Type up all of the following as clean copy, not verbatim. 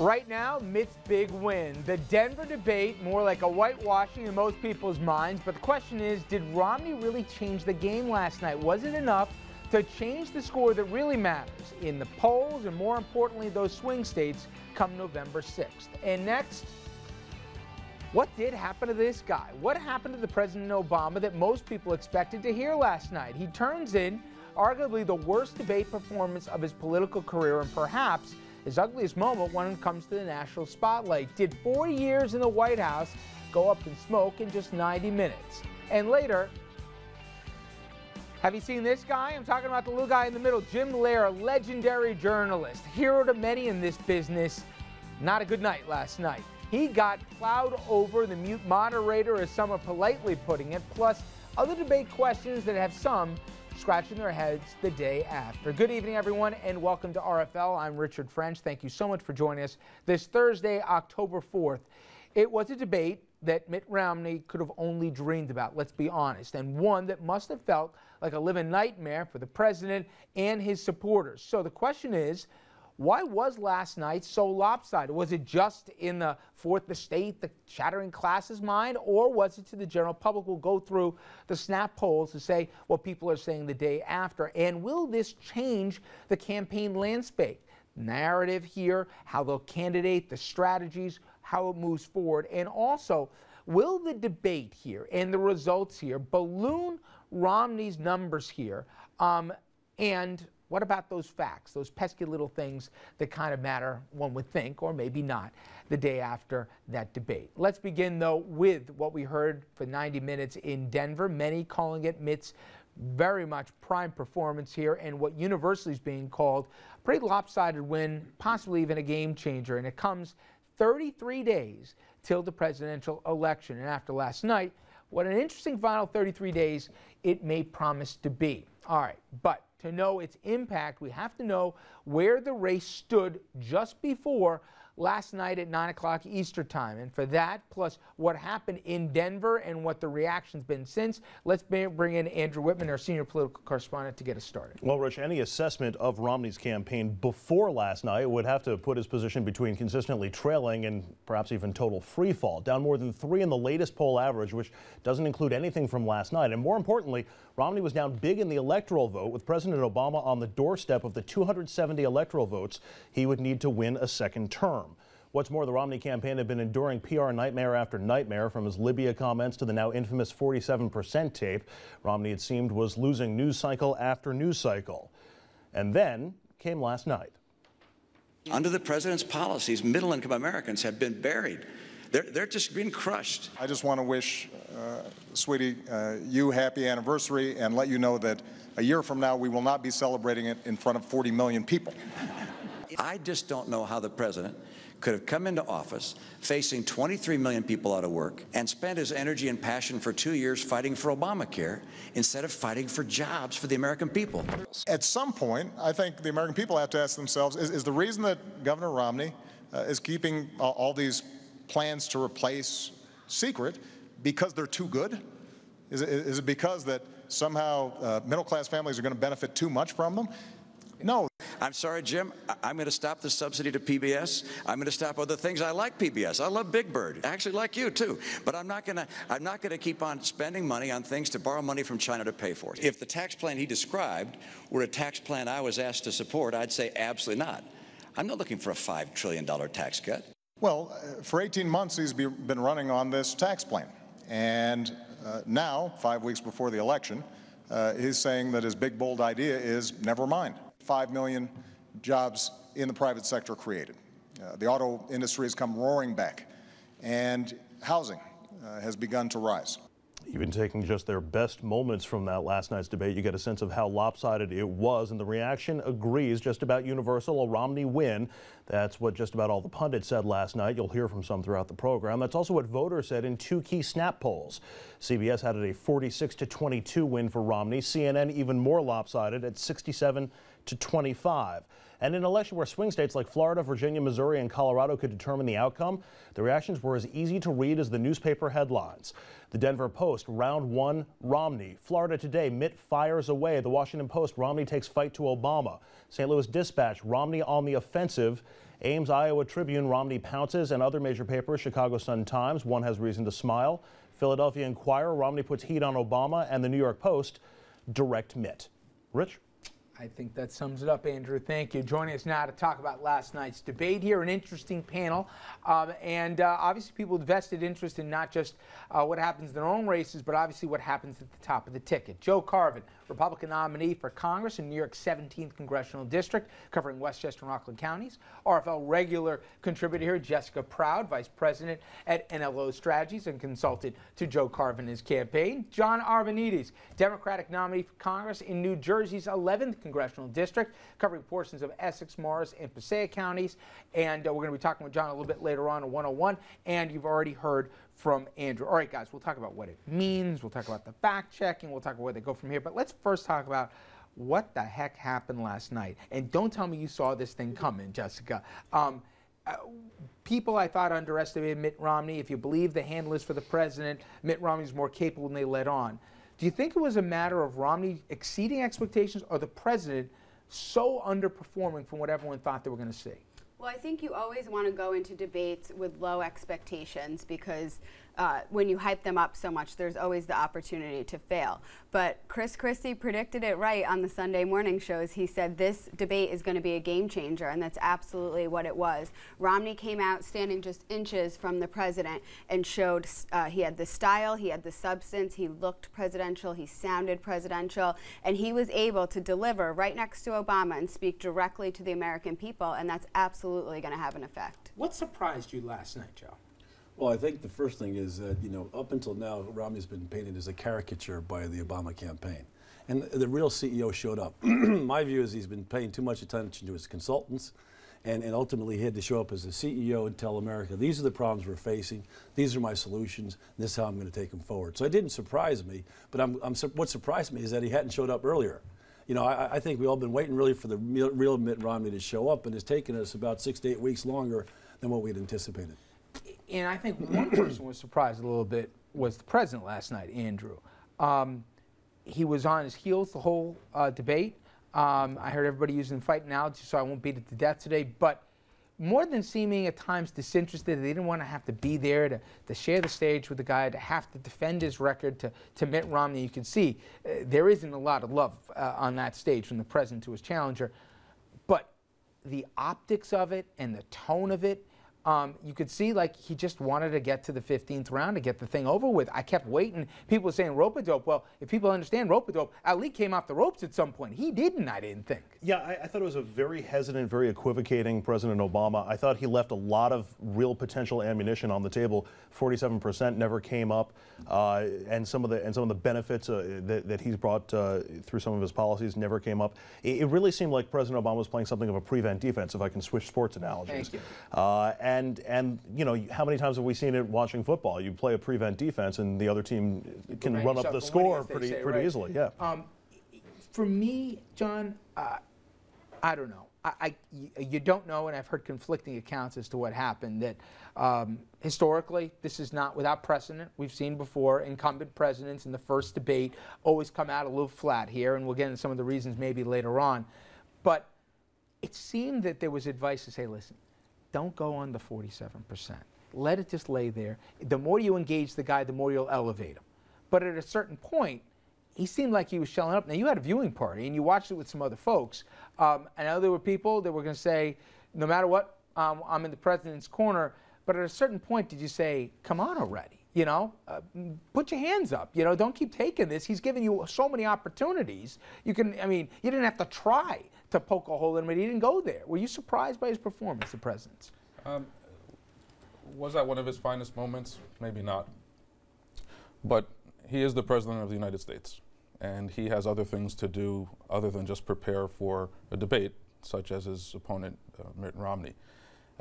Right now, Mitt's big win. The Denver debate, more like a whitewashing in most people's minds. But the question is, did Romney really change the game last night? Was it enough to change the score that really matters in the polls and, more importantly, those swing states come November 6th? And next, what did happen to this guy? What happened to the President Obama that most people expected to hear last night? He turns in arguably the worst debate performance of his political career and perhaps his ugliest moment when it comes to the national spotlight. Did 4 years in the White House go up in smoke in just 90 minutes? And later, have you seen this guy? I'm talking about the little guy in the middle, Jim Lehrer, legendary journalist, hero to many in this business. Not a good night last night. He got plowed over, the mute moderator, as some are politely putting it, plus other debate questions that have some scratching their heads the day after. Good evening, everyone, and welcome to RFL. I'm Richard French. Thank you so much for joining us this Thursday, October 4th. It was a debate that Mitt Romney could have only dreamed about, let's be honest, and one that must have felt like a living nightmare for the president and his supporters. So the question is, why was last night so lopsided? Was it just in the fourth estate, the chattering class's mind, or was it to the general public? We'll go through the snap polls to say what people are saying the day after. And will this change the campaign landscape? Narrative here, how they'll candidate, the strategies, how it moves forward. And also, will the debate here and the results here balloon Romney's numbers here? And what about those facts, those pesky little things that kind of matter, one would think, or maybe not, the day after that debate? Let's begin, though, with what we heard for 90 minutes in Denver, many calling it Mitt's very much prime performance here and what universally is being called a pretty lopsided win, possibly even a game changer. And it comes 33 days till the presidential election. And after last night, what an interesting final 33 days it may promise to be. All right, but to know its impact, we have to know where the race stood just before last night at 9 o'clock Eastern time. And for that, plus what happened in Denver and what the reaction's been since, let's bring in Andrew Whitman, our senior political correspondent, to get us started. Well, Rich, any assessment of Romney's campaign before last night would have to put his position between consistently trailing and perhaps even total free fall, down more than 3 in the latest poll average, which doesn't include anything from last night. And more importantly, Romney was down big in the electoral vote, with President Obama on the doorstep of the 270 electoral votes he would need to win a second term. What's more, the Romney campaign had been enduring PR nightmare after nightmare, from his Libya comments to the now infamous 47% tape. Romney, it seemed, was losing news cycle after news cycle. And then came last night. Under the president's policies, middle-income Americans have been buried. They're just being crushed. I just want to wish, sweetie, you happy anniversary, and let you know that a year from now we will not be celebrating it in front of 40 million people. I just don't know how the president could have come into office facing 23 million people out of work and spent his energy and passion for 2 years fighting for Obamacare instead of fighting for jobs for the American people. At some point, I think the American people have to ask themselves, is the reason that Governor Romney is keeping all these plans to replace secret because they're too good? Is it because that somehow middle-class families are going to benefit too much from them? No. I'm sorry, Jim. I'm going to stop the subsidy to PBS. I'm going to stop other things. I like PBS. I love Big Bird. I actually like you too. But I'm not going to keep on spending money on things to borrow money from China to pay for it. If the tax plan he described were a tax plan I was asked to support, I'd say absolutely not. I'm not looking for a $5 trillion tax cut. Well, for 18 months he's been running on this tax plan, and now, 5 weeks before the election, he's saying that his big bold idea is never mind. 5 million jobs in the private sector created. The auto industry has come roaring back, and housing has begun to rise. Even taking just their best moments from that last night's debate, you get a sense of how lopsided it was, and the reaction agrees just about universal, a Romney win. That's what just about all the pundits said last night. You'll hear from some throughout the program. That's also what voters said in 2 key snap polls. CBS had it a 46-22 win for Romney. CNN even more lopsided at 67-25. And in an election where swing states like Florida, Virginia, Missouri, and Colorado could determine the outcome, the reactions were as easy to read as the newspaper headlines. The Denver Post, round 1, Romney. Florida Today, Mitt fires away. The Washington Post, Romney takes fight to Obama. St. Louis Dispatch, Romney on the offensive. Ames Iowa Tribune, Romney pounces, and other major papers, Chicago Sun-Times, one has reason to smile. Philadelphia Inquirer, Romney puts heat on Obama, and the New York Post, direct mitt. Rich? I think that sums it up, Andrew. Thank you. Joining us now to talk about last night's debate here, an interesting panel. Obviously people with vested interest in not just what happens in their own races, but obviously what happens at the top of the ticket. Joe Carvin, Republican nominee for Congress in New York's 17th Congressional District, covering Westchester and Rockland counties. RFL regular contributor here, Jessica Proud, Vice President at NLO Strategies and consulted to Joe Carvin in his campaign. John Arvanites, Democratic nominee for Congress in New Jersey's 11th Congressional District, covering portions of Essex, Morris, and Passaic counties. And we're going to be talking with John a little bit later on 101. And you've already heard from Andrew. All right, guys, we'll talk about what it means. We'll talk about the fact-checking. We'll talk about where they go from here. But let's first talk about what the heck happened last night. And don't tell me you saw this thing coming, Jessica. People, I thought, underestimated Mitt Romney. If you believe the handlers for the president, Mitt Romney's more capable than they let on. Do you think it was a matter of Romney exceeding expectations or the president so underperforming from what everyone thought they were going to see? Well, I think you always want to go into debates with low expectations because when you hype them up so much, there's always the opportunity to fail. But Chris Christie predicted it right on the Sunday morning shows. He said this debate is going to be a game changer, and that's absolutely what it was. Romney came out standing just inches from the president and showed he had the style, he had the substance, he looked presidential, he sounded presidential, and he was able to deliver right next to Obama and speak directly to the American people, and that's absolutely going to have an effect. What surprised you last night, Joe? Well, I think the first thing is that, you know, up until now, Romney's been painted as a caricature by the Obama campaign. And the real CEO showed up. My view is he's been paying too much attention to his consultants, and ultimately he had to show up as a CEO and tell America, these are the problems we're facing, these are my solutions, and this is how I'm going to take them forward. So it didn't surprise me, but what surprised me is that he hadn't showed up earlier. You know, I think we've all been waiting really for the real Mitt Romney to show up, and it's taken us about 6 to 8 weeks longer than what we had anticipated. And I think one person was surprised a little bit was the president last night, Andrew. He was on his heels the whole debate. I heard everybody using fight analogy, so I won't beat it to death today. But more than seeming at times disinterested, they didn't want to have to be there to share the stage with the guy, to have to defend his record to Mitt Romney. You can see there isn't a lot of love on that stage from the president to his challenger. But the optics of it and the tone of it, you could see like he just wanted to get to the 15th round to get the thing over with. I kept waiting. People were saying rope-a-dope. Well, if people understand rope-a-dope, Ali came off the ropes at some point. He didn't, I didn't think. Yeah, I thought it was a very hesitant, very equivocating President Obama. I thought he left a lot of real potential ammunition on the table. 47% never came up, and some of the benefits that he's brought through some of his policies never came up. It really seemed like President Obama was playing something of a prevent defense, if I can switch sports analogies. Thank you. And you know, how many times have we seen it watching football? You play a prevent defense, and the other team can run up the score pretty easily. Yeah. For me, John, I don't know. You don't know, and I've heard conflicting accounts as to what happened. That historically, this is not without precedent. We've seen before incumbent presidents in the first debate always come out a little flat here, and we'll get into some of the reasons maybe later on. But it seemed that there was advice to say, listen, don't go on the 47%. Let it just lay there. The more you engage the guy, the more you'll elevate him. But at a certain point, he seemed like he was shelling up. Now, you had a viewing party, and you watched it with some other folks. I know there were people that were going to say, no matter what, I'm in the president's corner. But at a certain point, did you say, come on already? You know, put your hands up. You know, don't keep taking this. He's giving you so many opportunities. You can, I mean, you didn't have to try to poke a hole in him, but he didn't go there. Were you surprised by his performance, the president's? Was that one of his finest moments? Maybe not. But he is the president of the United States, and he has other things to do other than just prepare for a debate, such as his opponent, Mitt Romney.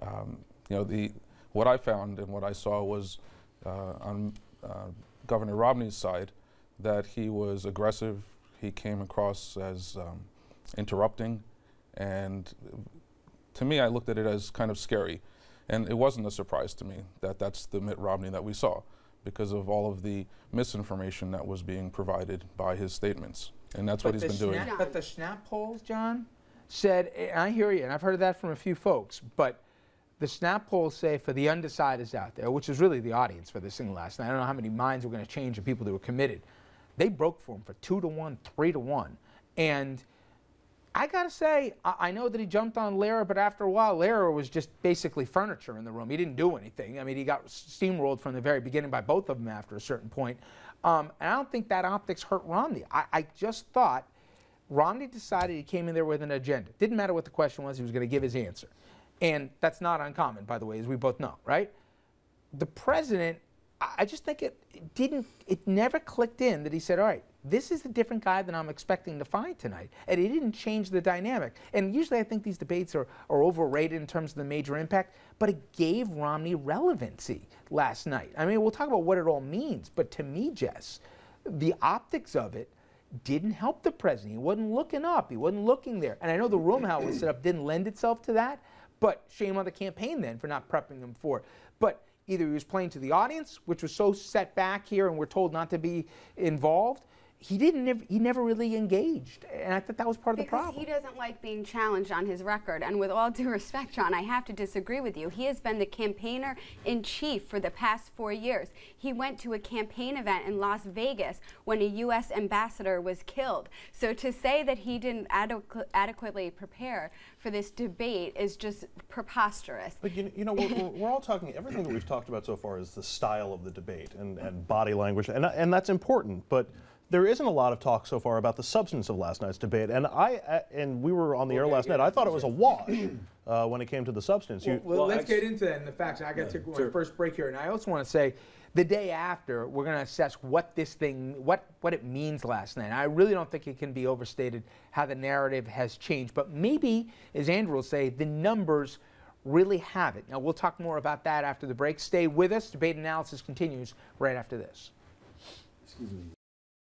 You know, what I found and what I saw was on Governor Romney's side that he was aggressive. He came across as interrupting, and to me, I looked at it as kind of scary. And it wasn't a surprise to me that that's the Mitt Romney that we saw because of all of the misinformation that was being provided by his statements. And that's what he's been doing. But the snap polls, John, said, and I hear you, and I've heard of that from a few folks, but the snap polls say for the undecideds out there, which is really the audience for this thing last night, I don't know how many minds were going to change of people that were committed. They broke for him for 2-1, 3-1. And I got to say, I know that he jumped on Lehrer, but after a while, Lehrer was just basically furniture in the room. He didn't do anything. I mean, he got steamrolled from the very beginning by both of them after a certain point. And I don't think that optics hurt Romney. I just thought Romney decided he came in there with an agenda. Didn't matter what the question was, he was going to give his answer. And that's not uncommon, by the way, as we both know, right? The president, I just think it never clicked in that he said, all right, this is a different guy than I'm expecting to find tonight. And it didn't change the dynamic. And usually I think these debates are overrated in terms of the major impact, but it gave Romney relevancy last night. I mean, we'll talk about what it all means, but to me, Jess, the optics of it didn't help the president. He wasn't looking up. He wasn't looking there. And I know the room how it was set up didn't lend itself to that, but shame on the campaign then for not prepping him for it. But either he was playing to the audience, which was so set back here and we're told not to be involved. He never really engaged, and I thought that was part of the problem. Because he doesn't like being challenged on his record, and with all due respect, John, I have to disagree with you. He has been the campaigner-in-chief for the past 4 years. He went to a campaign event in Las Vegas when a U.S. ambassador was killed. So to say that he didn't adequately prepare for this debate is just preposterous. But you know, we're all talking, everything that we've talked about so far is the style of the debate and body language, and that's important, but there isn't a lot of talk so far about the substance of last night's debate, and we were on the air last night. I thought it was a wash when it came to the substance. Well, let's get into that and the facts. I got to take my first break here, and I also want to say, the day after, we're going to assess what this thing, what it means last night. I really don't think it can be overstated how the narrative has changed, but maybe, as Andrew will say, the numbers really have it. Now, we'll talk more about that after the break. Stay with us. Debate analysis continues right after this. Excuse me.